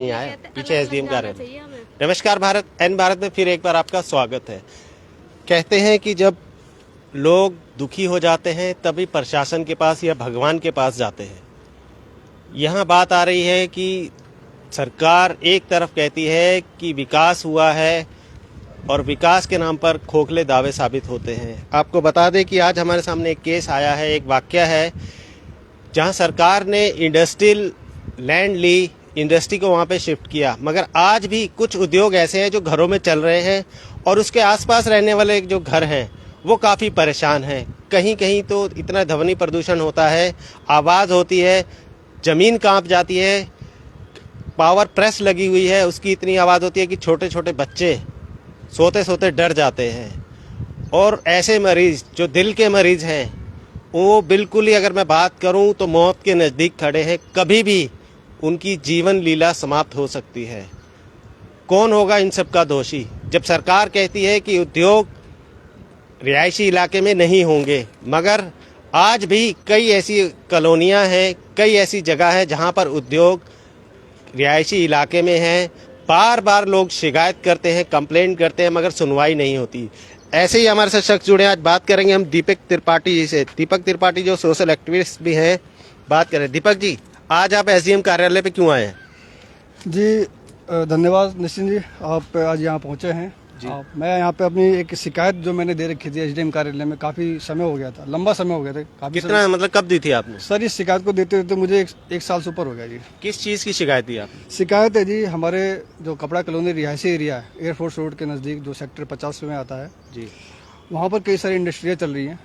नहीं आया, पीछे एसडीएम कार्यालय। नमस्कार भारत, एन भारत में फिर एक बार आपका स्वागत है। कहते हैं कि जब लोग दुखी हो जाते हैं तभी प्रशासन के पास या भगवान के पास जाते हैं। यहाँ बात आ रही है कि सरकार एक तरफ कहती है कि विकास हुआ है और विकास के नाम पर खोखले दावे साबित होते हैं। आपको बता दें कि आज हमारे सामने एक केस आया है, एक वाकया है जहाँ सरकार ने इंडस्ट्रियल लैंड ली, इंडस्ट्री को वहाँ पे शिफ्ट किया, मगर आज भी कुछ उद्योग ऐसे हैं जो घरों में चल रहे हैं और उसके आसपास रहने वाले जो घर हैं वो काफ़ी परेशान हैं। कहीं कहीं तो इतना ध्वनि प्रदूषण होता है, आवाज़ होती है, ज़मीन कांप जाती है, पावर प्रेस लगी हुई है, उसकी इतनी आवाज़ होती है कि छोटे छोटे बच्चे सोते सोते डर जाते हैं। और ऐसे मरीज़ जो दिल के मरीज़ हैं वो बिल्कुल ही, अगर मैं बात करूं तो मौत के नज़दीक खड़े हैं। कभी भी उनकी जीवन लीला समाप्त हो सकती है। कौन होगा इन सब का दोषी? जब सरकार कहती है कि उद्योग रिहायशी इलाके में नहीं होंगे, मगर आज भी कई ऐसी कॉलोनियां हैं, कई ऐसी जगह है जहां पर उद्योग रिहायशी इलाके में हैं। बार बार लोग शिकायत करते हैं, कंप्लेंट करते हैं, मगर सुनवाई नहीं होती। ऐसे ही हमारे साथ शख्स जुड़े हैं। आज बात करेंगे हम दीपक त्रिपाठी जी से। दीपक त्रिपाठी जो सोशल एक्टिविस्ट भी हैं, बात करें। दीपक जी, आज आप एसडीएम कार्यालय पे क्यों आए हैं? जी धन्यवाद निश्चित जी, आप आज यहाँ पहुँचे हैं जी। मैं यहाँ पे अपनी एक शिकायत जो मैंने दे रखी थी एसडीएम कार्यालय में, काफ़ी समय हो गया था, लंबा समय हो गया था। काफी कितना मतलब कब दी थी आपने? सर इस शिकायत को देते देते मुझे एक साल से ऊपर हो गया जी। किस चीज़ की शिकायत दी आपने? शिकायत है जी, हमारे जो कपड़ा कॉलोनी रिहायशी एरिया है, एयरफोर्स रोड के नज़दीक जो सेक्टर 50 में आता है जी, वहाँ पर कई सारी इंडस्ट्रियाँ चल रही हैं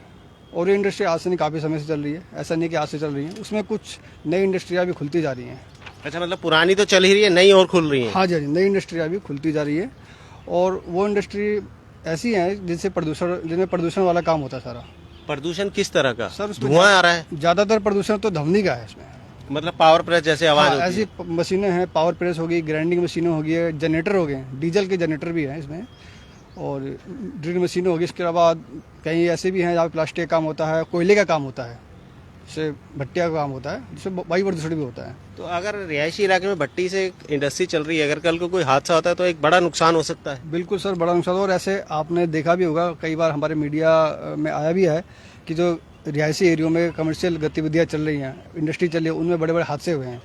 और ये इंडस्ट्री आज से नहीं, काफ़ी समय से चल रही है। ऐसा नहीं कि आज से चल रही है, उसमें कुछ नई इंडस्ट्रियाँ भी खुलती जा रही हैं। अच्छा, मतलब पुरानी तो चल ही रही है, नई और खुल रही है? हाँ जी, नई इंडस्ट्रियाँ भी खुलती जा रही है और वो इंडस्ट्री ऐसी हैं जिनमें प्रदूषण वाला काम होता है सारा। प्रदूषण किस तरह का? सर धुआं आ रहा है? ज़्यादातर प्रदूषण तो ध्वनि का है इसमें। मतलब पावर प्रेस जैसे आवाज़ होती है? ऐसी मशीनें हैं, पावर प्रेस होगी, ग्राइंडिंग मशीनें होगी, जनरेटर हो गए, डीजल के जनरेटर भी हैं इसमें, और ड्रिल मशीनें होगी। इसके अलावा कहीं ऐसे भी हैं जहाँ प्लास्टिक का काम होता है, कोयले का काम होता है, जैसे भट्टिया का काम होता है, जिससे वायु प्रदूषण भी होता है। तो अगर रिहायशी इलाके में भट्टी से इंडस्ट्री चल रही है, अगर कल को कोई हादसा होता है तो एक बड़ा नुकसान हो सकता है। बिल्कुल सर, बड़ा नुकसान। और ऐसे आपने देखा भी होगा, कई बार हमारे मीडिया में आया भी है कि जो रिहायशी एरियो में कमर्शियल गतिविधियाँ चल रही हैं, इंडस्ट्री चल रही है, उनमें बड़े बड़े हादसे हुए हैं।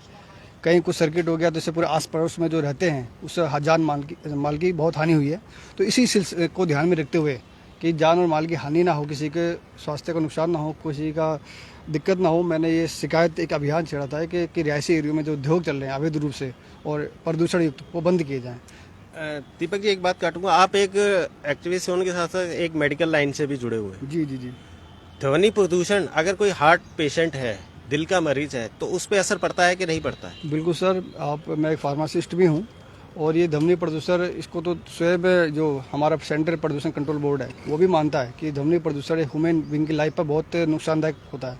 कहीं कुछ सर्किट हो गया तो इससे पूरे आस पड़ोस में जो रहते हैं उससे जान माल की बहुत हानि हुई है। तो इसी सिलसिले को ध्यान में रखते हुए कि जान और माल की हानि ना हो, किसी के स्वास्थ्य को नुकसान ना हो, किसी का दिक्कत ना हो, मैंने ये शिकायत एक अभियान छेड़ा था कि रिहायशी एरियो में जो उद्योग चल रहे हैं अवैध रूप से और प्रदूषण युक्त, वो बंद किए जाएँ। दीपक जी, एक बात काटूंगा, आप एक एक्टिविस्ट होने के साथ साथ एक मेडिकल लाइन से भी जुड़े हुए हैं। जी जी जी। ध्वनि प्रदूषण, अगर कोई हार्ट पेशेंट है, दिल का मरीज है, तो उस पर असर पड़ता है कि नहीं पड़ता है? बिल्कुल सर, मैं एक फार्मासिस्ट भी हूँ और ये ध्वनि प्रदूषण, इसको तो स्वयं जो हमारा सेंट्रल प्रदूषण कंट्रोल बोर्ड है वो भी मानता है कि ध्वनि प्रदूषण ह्यूमन बीइंग की लाइफ पर बहुत नुकसानदायक होता है,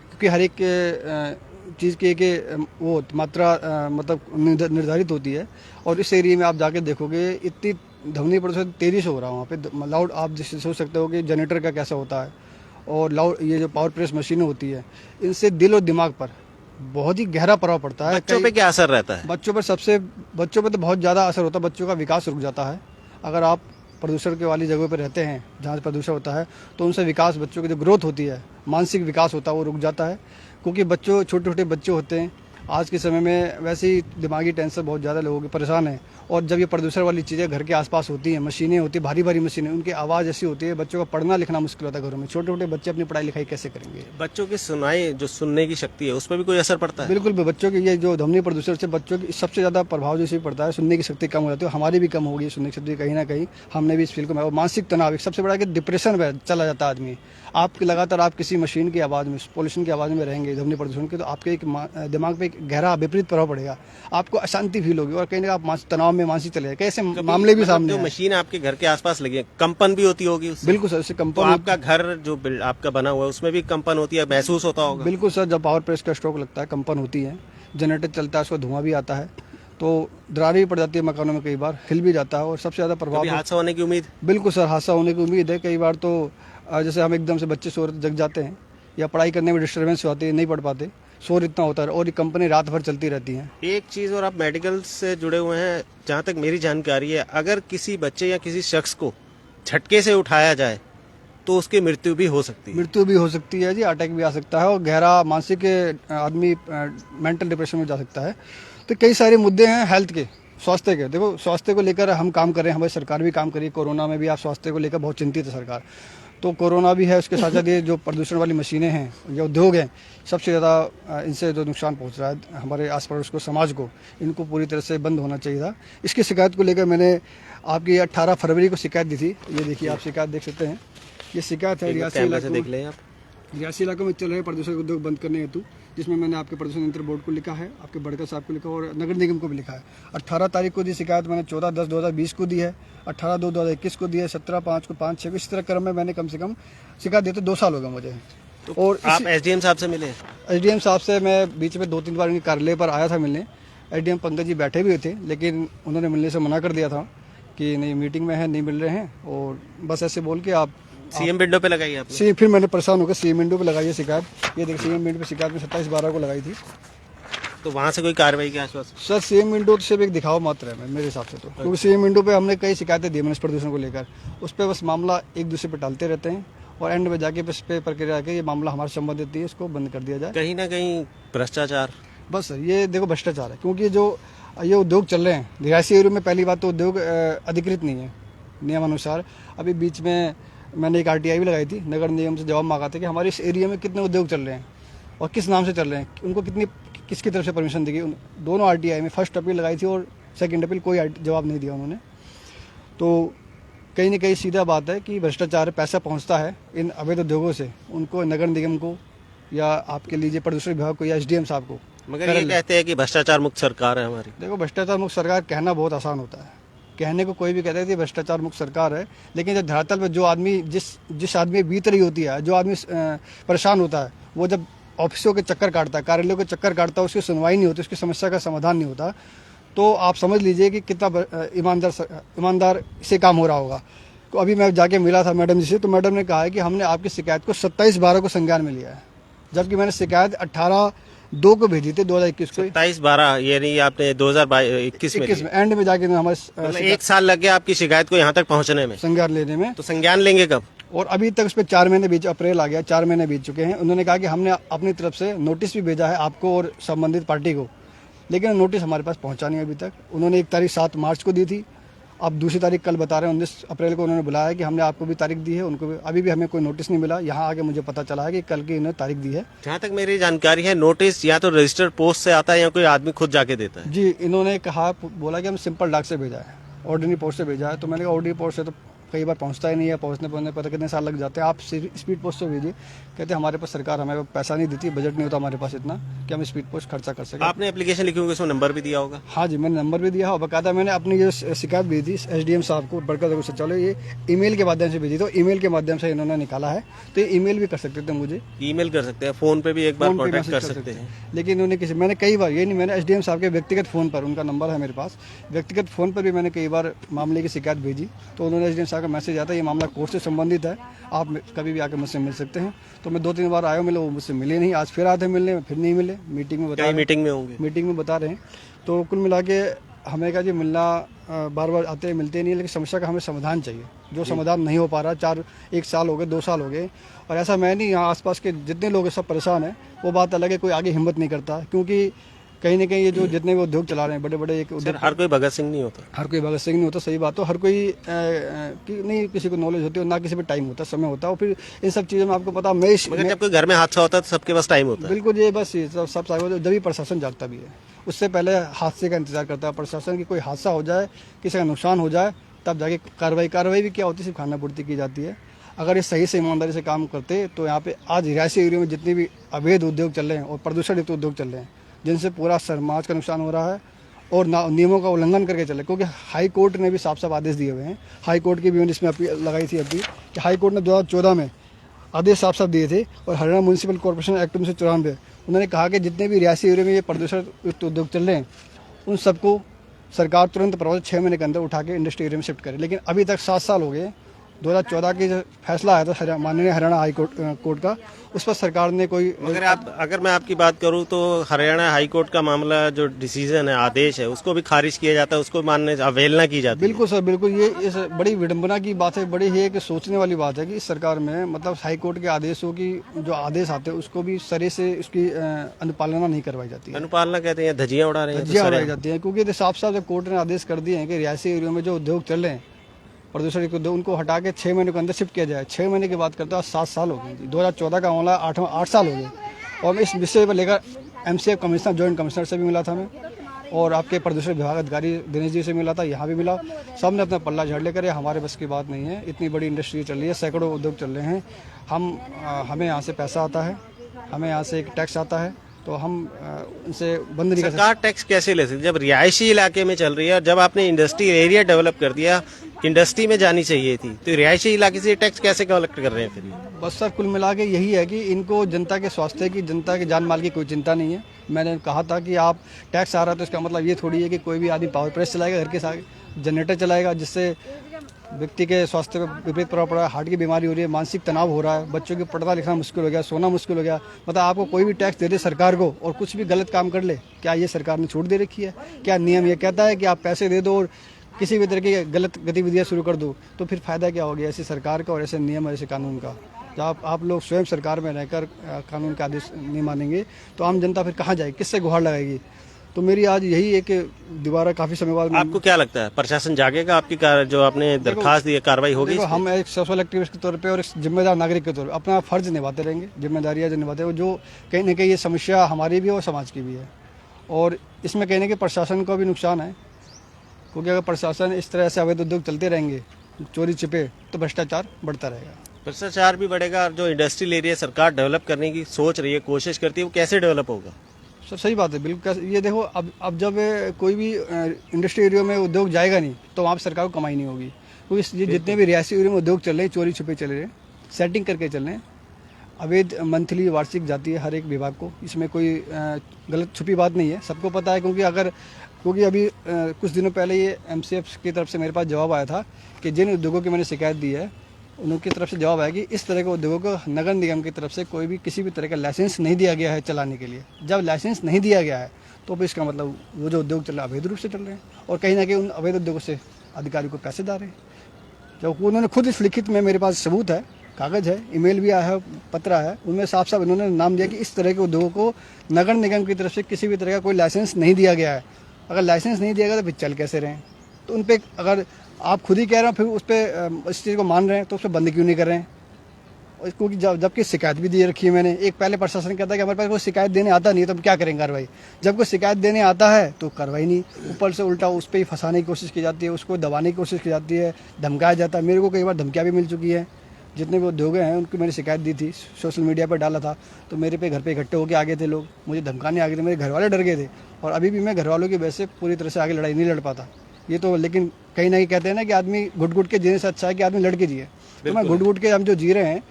क्योंकि हर एक चीज़ की एक वो मात्रा मतलब निर्धारित होती है। और इस एरिया में आप जाके देखोगे इतनी ध्वनि प्रदूषण तेज़ी से हो रहा है वहाँ पे। लाउड, आप जैसे सोच सकते हो कि जनरेटर का कैसा होता है, और लाउड ये जो पावर प्रेस मशीनें होती है, इनसे दिल और दिमाग पर बहुत ही गहरा प्रभाव पड़ता है। बच्चों पे क्या असर रहता है? बच्चों पर तो बहुत ज़्यादा असर होता है। बच्चों का विकास रुक जाता है। अगर आप प्रदूषण के वाली जगहों पर रहते हैं जहाँ प्रदूषण होता है तो उनसे विकास, बच्चों की जो ग्रोथ होती है, मानसिक विकास होता है, वो रुक जाता है। क्योंकि बच्चों, छोटे छोटे बच्चे होते हैं आज के समय में, वैसे ही दिमागी टेंशन बहुत ज़्यादा लोगों के परेशान है। और जब ये प्रदूषण वाली चीज़ें घर के आसपास होती हैं, मशीनें होती हैं, भारी भारी मशीनें, उनकी आवाज़ ऐसी होती है, बच्चों का पढ़ना लिखना मुश्किल होता है घरों में। छोटे छोटे बच्चे अपनी पढ़ाई लिखाई कैसे करेंगे? बच्चों की सुनाई, जो सुनने की शक्ति है, उस पर भी कोई असर पड़ता है? बिल्कुल, बच्चों की ये जो ध्वनि प्रदूषण से बच्चों की सबसे ज़्यादा प्रभाव जो इसी पड़ता है, सुनने की शक्ति कम हो जाती है। हमारी भी कम होगी सुनने की शक्ति, कहीं ना कहीं हमने भी इस फील्ड को। मानसिक तनाव एक सबसे बड़ा कि डिप्रेशन में चला जाता है आदमी। आप लगातार आप किसी मशीन की आवाज़ में, पोल्यूशन की आवाज़ में रहेंगे, ध्वनि प्रदूषण के, तो आपके एक दिमाग पे एक गहरा विपरीत प्रभाव पड़ेगा। आपको अशांति फील होगी और कहीं ना आप तनाव में मानसिक चले जाएंगे। ऐसे मामले भी सामने। जो मशीन आपके घर के आसपास लगी है, कंपन भी होती होगी उससे? बिल्कुल सर, इससे कंपन। तो आपका घर जो आपका बना हुआ है उसमें भी कंपन होती है, महसूस होता होगा? बिल्कुल सर, जब पावर प्रेस का स्ट्रोक लगता है कंपन होती है, जनरेटर चलता है, उसको धुआं भी आता है, तो दरारें भी पड़ जाती है मकानों में, कई बार हिल भी जाता है। और सबसे ज़्यादा प्रभाव, हादसा होने की उम्मीद? बिल्कुल सर, हादसा होने की उम्मीद है। कई बार तो जैसे हम एकदम से बच्चे सो जग जाते हैं या पढ़ाई करने में डिस्टर्बेंस होती है, नहीं पढ़ पाते, शोर इतना होता है और ये कंपनी रात भर चलती रहती है। एक चीज़ और, आप मेडिकल से जुड़े हुए हैं, जहाँ तक मेरी जानकारी है, अगर किसी बच्चे या किसी शख्स को झटके से उठाया जाए तो उसकी मृत्यु भी हो सकती है। मृत्यु भी हो सकती है जी, अटैक भी आ सकता है और गहरा मानसिक आदमी मेंटल डिप्रेशन में जा सकता है। तो कई सारे मुद्दे हैं हेल्थ के, स्वास्थ्य के। देखो, स्वास्थ्य को लेकर हम काम कर रहे हैं, हमारी सरकार भी काम कर रही है। कोरोना में भी आप स्वास्थ्य को लेकर बहुत चिंतित है सरकार। तो कोरोना भी है, उसके साथ साथ ये जो प्रदूषण वाली मशीनें हैं, जो उद्योग हैं, सबसे ज़्यादा इनसे जो नुकसान पहुंच रहा है हमारे आस पड़ोस को, समाज को, इनको पूरी तरह से बंद होना चाहिए था। इसकी शिकायत को लेकर मैंने आपकी 18 फरवरी को शिकायत दी थी। ये देखिए, आप शिकायत देख सकते हैं, ये शिकायत है रियासी इलाके देख लें आप। रियासी इलाकों में चल रहे प्रदूषण उद्योग बंद करने हेतु, जिसमें मैंने आपके प्रदूषण नियंत्रण बोर्ड को लिखा है, आपके बड़कर साहब को लिखा और नगर निगम को भी लिखा है। 18 तारीख को दी शिकायत मैंने 14/10/2020 को दी है, 18/2/2021 को दी है, 17/5 को, 5/6 को, इस तरह क्रम में मैंने कम से कम शिकायत देते 2 साल हो गए मुझे। तो और आप एसडीएम साहब से मिले? एसडीएम साहब से मैं बीच में 2-3 बार उनके कार्यालय पर आया था मिलने। एसडीएम पंकज जी बैठे भी हुए थे, लेकिन उन्होंने मिलने से मना कर दिया था कि नहीं, मीटिंग में है, नहीं मिल रहे हैं, और बस ऐसे बोल के आप सीएम विंडो पे लगाई आपने? फिर मैंने परेशान होकर सीएम विंडो पे लगाई है शिकायत। ये देखिए, सीएम विंडो पे शिकायत में 27/12 को लगाई थी। तो वहाँ से कोई कार्रवाई के आश्वासन? सर, सीएम विंडो सिर्फ एक दिखावा मात्र है मेरे हिसाब से, तो क्योंकि सीएम विंडो पे हमने कई शिकायतें दी मनुष्य प्रदूषण को लेकर, उस पर बस मामला एक दूसरे पर टालते रहते हैं और एंड में जाके इस पे प्रक्रिया के ये मामला हमारे संबंधित नहीं है, इसको बंद कर दिया जाए। कहीं ना कहीं भ्रष्टाचार, बस सर, ये देखो भ्रष्टाचार है, क्योंकि जो ये उद्योग चल रहे हैं रिहायशी एरिया में, पहली बात तो उद्योग अधिकृत नहीं है नियमानुसार। अभी बीच में मैंने एक आरटीआई भी लगाई थी, नगर निगम से जवाब मांगा था कि हमारे इस एरिया में कितने उद्योग चल रहे हैं और किस नाम से चल रहे हैं, उनको किसकी तरफ से परमिशन दी गई। दोनों आरटीआई में फर्स्ट अपील लगाई थी और सेकंड अपील, कोई जवाब नहीं दिया उन्होंने। तो कहीं ना कहीं सीधा बात है कि भ्रष्टाचार, पैसा पहुंचता है इन अवैध उद्योगों से, उनको नगर निगम को या आपके लीजिए प्रदूषण विभाग को या एसडीएम साहब को। मगर ये कहते हैं कि भ्रष्टाचार मुक्त सरकार है हमारी। देखो, भ्रष्टाचार मुक्त सरकार कहना बहुत आसान होता है, कहने को कोई भी कहता है कि भ्रष्टाचार मुक्त सरकार है, लेकिन जब धरातल पर जो आदमी जिस आदमी बीत रही होती है, जो आदमी परेशान होता है, वो जब ऑफिसों के चक्कर काटता है, कार्यालयों के चक्कर काटता है, उसकी सुनवाई नहीं होती, उसकी समस्या का समाधान नहीं होता, तो आप समझ लीजिए कि कितना ईमानदार से काम हो रहा होगा। तो अभी मैं जाके मिला था मैडम जी से, तो मैडम ने कहा है कि हमने आपकी शिकायत को 27/12 को संज्ञान में लिया है, जबकि मैंने शिकायत 18/2 को भेजी थी 2021 को। 27/12 यानी आपने 2021 में एंड में जाके हमारे 1 साल लग गया आपकी शिकायत को यहाँ तक पहुँचने में, संज्ञान लेने में। तो संज्ञान लेंगे कब? और अभी तक उस पर 4 महीने बीच, अप्रैल आ गया, 4 महीने बीत चुके हैं। उन्होंने कहा कि हमने अपनी तरफ से नोटिस भी भेजा है आपको और संबंधित पार्टी को, लेकिन नोटिस हमारे पास पहुंचा नहीं अभी तक। उन्होंने एक तारीख 7 मार्च को दी थी, अब दूसरी तारीख कल बता रहे हैं 19 अप्रैल को उन्होंने बुलाया कि हमने आपको भी तारीख दी है, उनको भी। अभी भी हमें कोई नोटिस नहीं मिला। यहाँ आके मुझे पता चला है कि कल की इन्होंने तारीख दी है। जहाँ तक मेरी जानकारी है, नोटिस या तो रजिस्टर्ड पोस्ट से आता है या कोई आदमी खुद जाके देता है। जी, इन्होंने कहा, बोला कि हम सिंपल डाक से भेजा है, ऑर्डिनरी पोस्ट से भेजा है। तो मैंने कहा ऑर्डिनरी पोस्ट से तो कई बार पहुंचता ही नहीं है, पहुंचने पता कितने साल लग जाते हैं, आप स्पीड पोस्ट से भेजिए। कहते हमारे पास सरकार हमें पैसा नहीं देती, बजट नहीं होता हमारे पास इतना कि हम स्पीड पोस्ट खर्चा कर सकें। आपने एप्लीकेशन लिखी होगी, उसमें नंबर भी दिया होगा? हाँ जी, मैंने नंबर भी दिया और बकायदा मैंने अपनी जो शिकायत भेजी थी एसडीएम साहब को, बड़कर सचिवालय, ये ईमेल के माध्यम से भेजी, तो ईमेल के माध्यम से इन्होंने निकाला है। तो ये ईमेल भी कर सकते थे मुझे, ईमेल कर सकते हैं, फोन पे भी एक बार कॉन्टैक्ट कर सकते हैं, लेकिन उन्होंने मैंने कई बार, ये नहीं, मैंने एसडीएम साहब के व्यक्तिगत फोन पर, उनका नंबर है मेरे पास, व्यक्तिगत फोन पर भी मैंने कई बार मामले की शिकायत भेजी। तो उन्होंने एसडीएम साहब का मैसेज आता है, ये मामला कोर्ट से संबंधित है, आप कभी भी आकर मुझसे मिल सकते हैं। तो मैं 2-3 बार आया मिले, वो मुझसे मिले नहीं। आज फिर आते मिलने, फिर नहीं मिले। मीटिंग में बता, मीटिंग में होंगे, मीटिंग में बता रहे हैं। तो कुल मिला के हमें कहा जी मिलना, बार बार आते हैं, मिलते नहीं, लेकिन समस्या का हमें समाधान चाहिए, जो समाधान नहीं हो पा रहा। 1 साल हो गए, 2 साल हो गए, और ऐसा मैं नहीं, यहाँ आसपास के जितने लोग सब परेशान हैं। वो बात अलग है, कोई आगे हिम्मत नहीं करता, क्योंकि कहीं ना कहीं ये जो जितने भी उद्योग चला रहे हैं, बड़े बड़े एक उद्योग, हर कोई भगत सिंह नहीं होता, हर कोई भगत सिंह नहीं होता, सही बात। तो हर कोई नहीं, किसी को नॉलेज होती है, ना किसी पे टाइम होता, समय होता है। और फिर इन सब चीज़ों में आपको पता, मगर जब कोई घर में हादसा होता है तो सबके पास टाइम होता है। बिल्कुल, ये बस सब जब भी प्रशासन जागता भी है, उससे पहले हादसे का इंतजार करता है प्रशासन की। कोई हादसा हो जाए, किसी का नुकसान हो जाए, तब जाके कार्रवाई भी क्या होती है, सिर्फ खाना पूर्ति की जाती है। अगर ये सही से ईमानदारी से काम करते तो यहाँ पे आज रिहायशी एरिया में जितने भी अवैध उद्योग चल रहे हैं और प्रदूषण युक्त उद्योग चल रहे हैं, जिनसे पूरा समाज का नुकसान हो रहा है और नियमों का उल्लंघन करके चले, क्योंकि हाई कोर्ट ने भी साफ साफ आदेश दिए हुए हैं। हाई कोर्ट की भी मैंने इसमें अपील लगाई थी अभी कि हाई कोर्ट ने 2014 में आदेश साफ साफ दिए थे, और हरियाणा म्यूनसिपल कॉर्पोरेशन एक्ट 1994 उन्होंने कहा कि जितने भी रिहायशी एरिया में ये प्रदूषण युक्त उद्योग चल रहे हैं, उन सबको सरकार तुरंत प्रभाव 6 महीने के अंदर उठा के इंडस्ट्री एरिया में शिफ्ट करे। लेकिन अभी तक 7 साल हो गए 2014 की जो फैसला आया था माननीय हरियाणा हाई कोर्ट का, उस पर सरकार ने कोई अगर मैं आपकी बात करूं तो हरियाणा हाई कोर्ट का मामला जो डिसीजन है, आदेश है, उसको भी खारिज किया जाता है, उसको मानने अवहेलना की जाती है। बिल्कुल सर, बिल्कुल। ये इस बड़ी विडंबना की बात है, बड़ी ही एक सोचने वाली बात है कि इस सरकार में मतलब हाई कोर्ट के आदेशों की जो आदेश आते हैं उसको भी सरे से उसकी अनुपालना नहीं करवाई जाती है। अनुपालना कहते हैं, धज्जियां उड़ा रहे हैं, धज्जियां उड़ाई जाती हैं, क्योंकि साफ साफ कोर्ट ने आदेश कर दिए हैं कि रिहायशी एरिया में जो उद्योग चल रहे हैं प्रदूषण को, उनको हटा के 6 महीने के अंदर शिफ्ट किया जाए। 6 महीने की बात करते हैं, 7 साल हो गए। 2014 का मामला 8 साल हो गए। और इस विषय पर लेकर MCF कमिश्नर, जॉइंट कमिश्नर से भी मिला था मैं, और आपके प्रदूषण विभाग अधिकारी दिनेश जी से मिला था, यहाँ भी मिला। सब ने अपना पल्ला झाड़ लेकर, हमारे बस की बात नहीं है, इतनी बड़ी इंडस्ट्री चल रही है, सैकड़ों उद्योग चल रहे हैं, हमें यहाँ से पैसा आता है, हमें यहाँ से एक टैक्स आता है, तो हम उनसे बंद नहीं कर सकते। सरकार टैक्स कैसे ले सकती जब रिहायशी इलाके में चल रही है, और जब आपने इंडस्ट्री एरिया डेवलप कर दिया, इंडस्ट्री में जानी चाहिए थी, तो रिहायशी इलाके से टैक्स कैसे कलेक्ट कर रहे हैं फिर? बस सर, कुल मिला के यही है कि इनको जनता के स्वास्थ्य की, जनता के जान माल की कोई चिंता नहीं है। मैंने कहा था कि आप टैक्स आ रहा है तो इसका मतलब ये थोड़ी है कि कोई भी आदमी पावर प्रेस चलाएगा, घर के साथ जनरेटर चलाएगा, जिससे व्यक्ति के स्वास्थ्य पर विपरीत प्रभाव पड़ा है, हार्ट की बीमारी हो रही है, मानसिक तनाव हो रहा है, बच्चों की पढ़ना लिखना मुश्किल हो गया, सोना मुश्किल हो गया। मतलब आपको कोई भी टैक्स दे दे सरकार को और कुछ भी गलत काम कर ले, क्या ये सरकार ने छूट दे रखी है? क्या नियम ये कहता है कि आप पैसे दे दो और किसी भी तरह की गलत गतिविधियां शुरू कर दो, तो फिर फायदा क्या हो गया ऐसी सरकार का और ऐसे नियम और ऐसे कानून का? जब आप लोग स्वयं सरकार में रहकर कानून का आदेश नहीं मानेंगे तो आम जनता फिर कहाँ जाएगी, किससे गुहार लगाएगी? तो मेरी आज यही एक दोबारा काफी समय बाद, आपको क्या लगता है प्रशासन जागेगा? आपकी जो आपने दरखास्त दी है, कार्रवाई होगी? देखो, हम एक सोशल एक्टिविस्ट के तौर पे और एक जिम्मेदार नागरिक के तौर पे अपना फर्ज निभाते रहेंगे, जिम्मेदारियां जो निभाते हैं, जो कहीं ना कहीं ये समस्या हमारी भी है और समाज की भी है, और इसमें कहीं ना कहीं प्रशासन को भी नुकसान है, क्योंकि अगर प्रशासन इस तरह से अवैध उद्योग चलते रहेंगे, चोरी छिपे, तो भ्रष्टाचार बढ़ता रहेगा। भ्रष्टाचार भी बढ़ेगा, और जो इंडस्ट्रियल एरिया सरकार डेवलप करने की सोच रही है, कोशिश करती है, वो कैसे डेवलप होगा? सर सही बात है, बिल्कुल। ये देखो, अब जब कोई भी इंडस्ट्री एरिया में उद्योग जाएगा नहीं तो वहाँ पर सरकार को कमाई नहीं होगी, क्योंकि ये जितने भी रिहायशी एरिया में उद्योग चल रहे हैं, चोरी छुपे चल रहे हैं, सेटिंग करके चल रहे हैं, अवैध मंथली वार्षिक जाती है हर एक विभाग को, इसमें कोई गलत छुपी बात नहीं है, सबको पता है। क्योंकि अभी कुछ दिनों पहले ये MCF की तरफ से मेरे पास जवाब आया था कि जिन उद्योगों की मैंने शिकायत दी है उनकी तरफ से जवाब आया कि इस तरह के उद्योगों को नगर निगम की तरफ से कोई भी किसी भी तरह का लाइसेंस नहीं दिया गया है चलाने के लिए। जब लाइसेंस नहीं दिया गया है तो फिर इसका मतलब वो जो उद्योग चल रहा है अवैध रूप से चल रहे हैं, और कहीं ना कहीं उन अवैध उद्योगों से अधिकारी को पैसे दा रहे हैं। जब उन्होंने खुद इस लिखित में, मेरे पास सबूत है, कागज़ है, ईमेल भी आया है, पत्र आया है, उनमें साफ साफ इन्होंने नाम दिया कि इस तरह के उद्योगों को नगर निगम की तरफ से किसी भी तरह का कोई लाइसेंस नहीं दिया गया है। अगर लाइसेंस नहीं दिया गया तो फिर चल कैसे रहे हैं? तो उन पर, अगर आप खुद ही कह रहे हैं फिर उस पर इस चीज़ को मान रहे हैं तो उस पर बंद क्यों नहीं कर रहे हैं? क्योंकि जबकि शिकायत भी दी रखी है मैंने। एक पहले प्रशासन कहता है कि हमारे पास कोई शिकायत देने आता नहीं है तो हम क्या करेंगे कार्रवाई? जब कोई शिकायत देने आता है तो कार्रवाई नहीं, ऊपर से उल्टा उस पर ही फंसाने की कोशिश की जाती है, उसको दबाने की कोशिश की जाती है, धमकाया जाता है। मेरे को कई बार धमकियाँ भी मिल चुकी है। जितने भी उद्योग हैं उनकी मैंने शिकायत दी थी, सोशल मीडिया पर डाला था, तो मेरे पे घर पे इकट्ठे होकर आ गए थे लोग, मुझे धमकाने आ गए थे, मेरे घर वाले डर गए थे, और अभी भी मैं घर वालों की वजह से पूरी तरह से आगे लड़ाई नहीं लड़ पाता। ये तो लेकिन कहीं ना कहीं कहते हैं ना कि आदमी घुट घुट के जीने से अच्छा है कि आदमी लड़ के जिए। तो मैं घुट घुट के हम जो जी रहे हैं,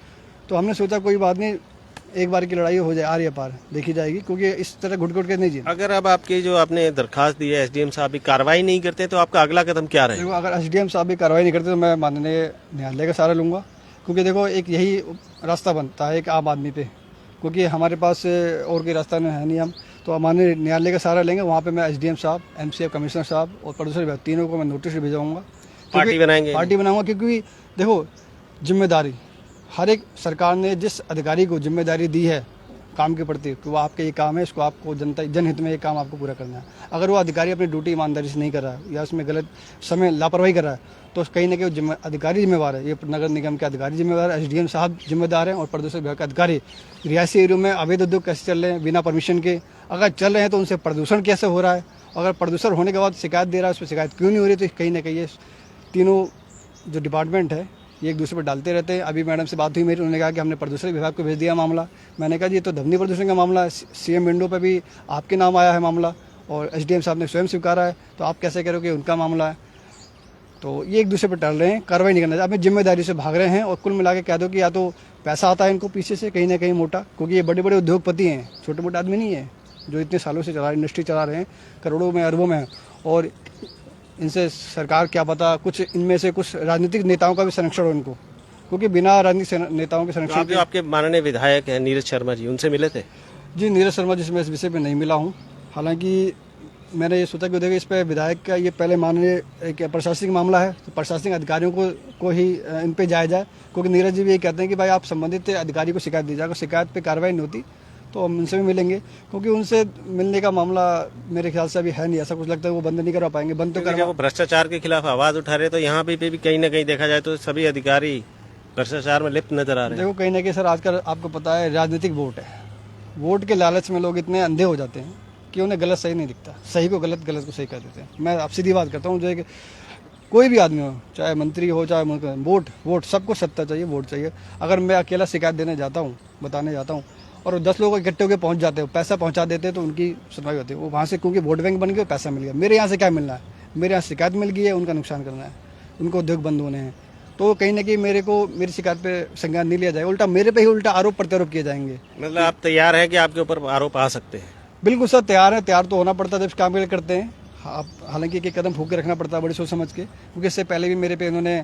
तो हमने सोचा कोई बात नहीं, एक बार की लड़ाई हो जाए, आर या पार देखी जाएगी, क्योंकि इस तरह घुट घुट के नहीं जीना। अगर अब आपकी जो आपने दरखास्त दी है, SDM साहब भी कार्रवाई नहीं करते तो आपका अगला कदम क्या रहेगा? देखो, अगर SDM साहब भी कार्रवाई नहीं करते तो मैं माननीय न्यायालय का सहारा लूँगा, क्योंकि देखो एक यही रास्ता बनता है एक आम आदमी पे, क्योंकि हमारे पास और कोई रास्ता है नहीं। हम तो माननीय न्यायालय का सहारा लेंगे। वहाँ पे मैं SDM साहब, MCF कमिश्नर साहब और प्रदूषण विभाग, तीनों को मैं नोटिस भिजवाऊंगा, पार्टी बनाऊंगा। क्योंकि देखो, जिम्मेदारी हर एक सरकार ने जिस अधिकारी को जिम्मेदारी दी है काम के प्रति कि वो आपके ये काम है, इसको आपको जनहित में ये काम आपको पूरा करना है। अगर वो अधिकारी अपनी ड्यूटी ईमानदारी से नहीं कर रहा है या उसमें गलत समय लापरवाही कर रहा है तो कहीं ना कहीं अधिकारी जिम्मेवार है। ये नगर निगम के अधिकारी जिम्मेदार है, SDM साहब जिम्मेदार हैं, और प्रदूषण विभाग के अधिकारी। रिहायशी एरिया में अवैध उद्योग कैसे चल रहे हैं बिना परमिशन के, अगर चल रहे हैं तो उनसे प्रदूषण कैसे हो रहा है, अगर प्रदूषण होने के बाद शिकायत दे रहा है उस पर शिकायत क्यों नहीं हो रही? तो कहीं ना कहीं ये तीनों जो डिपार्टमेंट है ये एक दूसरे पर डालते रहते हैं। अभी मैडम से बात हुई मेरी, उन्होंने कहा कि हमने प्रदूषण विभाग को भेज दिया मामला। मैंने कहा जी ये तो ध्वनि प्रदूषण का मामला है, CM विंडो पे भी आपके नाम आया है मामला, और SDM साहब ने स्वयं स्वीकारा है, तो आप कैसे कह रहे हो कि उनका मामला है? तो ये एक दूसरे पर टल रहे हैं, कार्रवाई नहीं करना चाहिए। अपनी जिम्मेदारी से भाग रहे हैं, और कुल मिला के कह दो कि या तो पैसा आता है इनको पीछे से कहीं ना कहीं मोटा, क्योंकि ये बड़े बड़े उद्योगपति हैं, छोटे मोटे आदमी नहीं है जो इतने सालों से इंडस्ट्री चला रहे हैं, करोड़ों में अरबों में। और इनसे सरकार क्या पता कुछ इनमें से कुछ राजनीतिक नेताओं का भी संरक्षण हो इनको, क्योंकि बिना राजनीतिक नेताओं के तो संरक्षण आप जो आपके माननीय विधायक हैं नीरज शर्मा जी, उनसे मिले थे? जी नीरज शर्मा जी से मैं इस विषय पे नहीं मिला हूँ। हालांकि मैंने ये सोचा कि देखिए इस पे विधायक का ये पहले माननीय एक प्रशासनिक मामला है, तो प्रशासनिक अधिकारियों को ही इन पे जाया जाए, क्योंकि नीरज जी भी ये कहते हैं कि भाई आप संबंधित अधिकारी को शिकायत दी जाएगा, शिकायत पे कार्रवाई नहीं होती तो हम उनसे भी मिलेंगे, क्योंकि उनसे मिलने का मामला मेरे ख्याल से अभी है नहीं, ऐसा कुछ लगता है वो बंद नहीं करवा पाएंगे। बंद तो क्योंकि जब वो भ्रष्टाचार के खिलाफ आवाज उठा रहे तो यहाँ पे भी कहीं ना कहीं देखा जाए तो सभी अधिकारी भ्रष्टाचार में लिप्त नजर आ रहे हैं। देखो कहीं ना कहीं सर आजकल आपको पता है राजनीतिक वोट है, वोट के लालच में लोग इतने अंधे हो जाते हैं कि उन्हें गलत सही नहीं दिखता, सही को गलत, गलत को सही कर देते हैं। मैं आप सीधी बात करता हूँ, जो है कोई भी आदमी हो, चाहे मंत्री हो चाहे वोट सबको सत्ता चाहिए, वोट चाहिए। अगर मैं अकेला शिकायत देने जाता हूँ, बताने जाता हूँ और 10 लोग इकट्ठे होकर पहुंच जाते हो, पैसा पहुंचा देते हैं तो उनकी सुनवाई होती है, वो वहाँ से क्योंकि वोट बैंक बन गया, पैसा मिल गया। मेरे यहाँ से क्या मिलना है? मेरे यहाँ शिकायत मिल गई है, उनका नुकसान करना है, उनको उद्योग बंद होने हैं, तो कहीं ना कहीं मेरे को मेरी शिकायत पे संज्ञान नहीं लिया जाएगा, उल्टा मेरे पे ही उल्टा आरोप प्रत्यारोप किए जाएंगे। मतलब आप तैयार हैं कि आपके ऊपर आरोप आ सकते हैं? बिल्कुल सर तैयार है, तैयार तो होना पड़ता है जब काम करते हैं। आप हालांकि एक कदम फूक के रखना पड़ता है बड़ी सोच समझ के, क्योंकि इससे पहले भी मेरे पे इन्होंने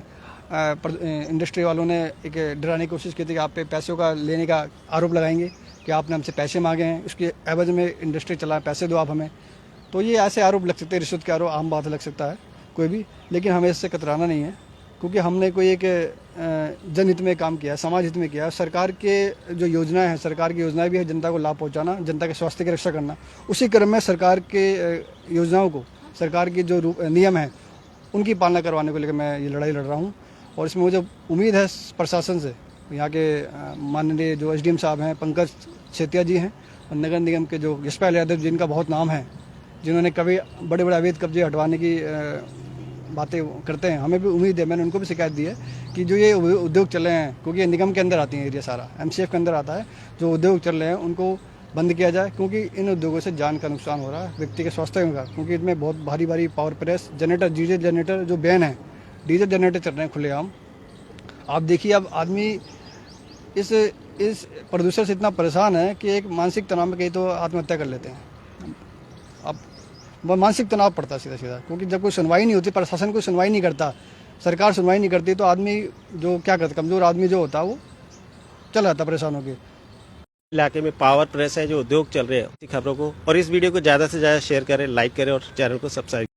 इंडस्ट्री वालों ने एक डराने की कोशिश की थी कि आप पे पैसों का लेने का आरोप लगाएंगे कि आपने हमसे पैसे मांगे हैं, उसके एवज में इंडस्ट्री चला, पैसे दो आप हमें। तो ये ऐसे आरोप लग सकते हैं, रिश्वत के आरोप आम बात लग सकता है कोई भी, लेकिन हमें इससे कतराना नहीं है, क्योंकि हमने कोई एक जनहित में काम किया है, समाज हित में किया है। सरकार के जो योजनाएं हैं, सरकार की योजनाएं भी है जनता को लाभ पहुंचाना, जनता के स्वास्थ्य की रक्षा करना। उसी क्रम में सरकार के योजनाओं को, सरकार की जो नियम है उनकी पालना करवाने को लेकर मैं ये लड़ाई लड़ रहा हूँ। और इसमें मुझे उम्मीद है प्रशासन से, यहाँ के माननीय जो एसडीएम साहब हैं पंकज सेतिया जी हैं, और नगर निगम के जो यशपाल यादव जिनका बहुत नाम है, जिन्होंने कभी बड़े बड़े अवैध कब्जे हटवाने की बातें करते हैं, हमें भी उम्मीद है, मैंने उनको भी शिकायत दी है कि जो ये उद्योग चल रहे हैं, क्योंकि ये निगम के अंदर आती है, एरिया सारा एमसीएफ के अंदर आता है, जो उद्योग चल रहे हैं उनको बंद किया जाए, क्योंकि इन उद्योगों से जान का नुकसान हो रहा है, व्यक्ति के स्वास्थ्य का, क्योंकि इसमें बहुत भारी भारी power press generator, diesel generator जो बैन है, डीजल जनरेटर चल रहे हैं खुलेआम। आप देखिए अब आदमी इस प्रदूषण से इतना परेशान है कि एक मानसिक तनाव में कहीं तो आत्महत्या कर लेते हैं। अब मानसिक तनाव पड़ता है सीधा सीधा, क्योंकि जब कोई सुनवाई नहीं होती, प्रशासन कोई सुनवाई नहीं करता, सरकार सुनवाई नहीं करती, तो आदमी जो क्या करता, कमज़ोर आदमी जो होता है वो चल जाता परेशान होकर। इलाके में पावर प्रेस है, जो उद्योग चल रहे हैं, खबरों को और इस वीडियो को ज़्यादा से ज़्यादा शेयर करें, लाइक करें और चैनल को सब्सक्राइब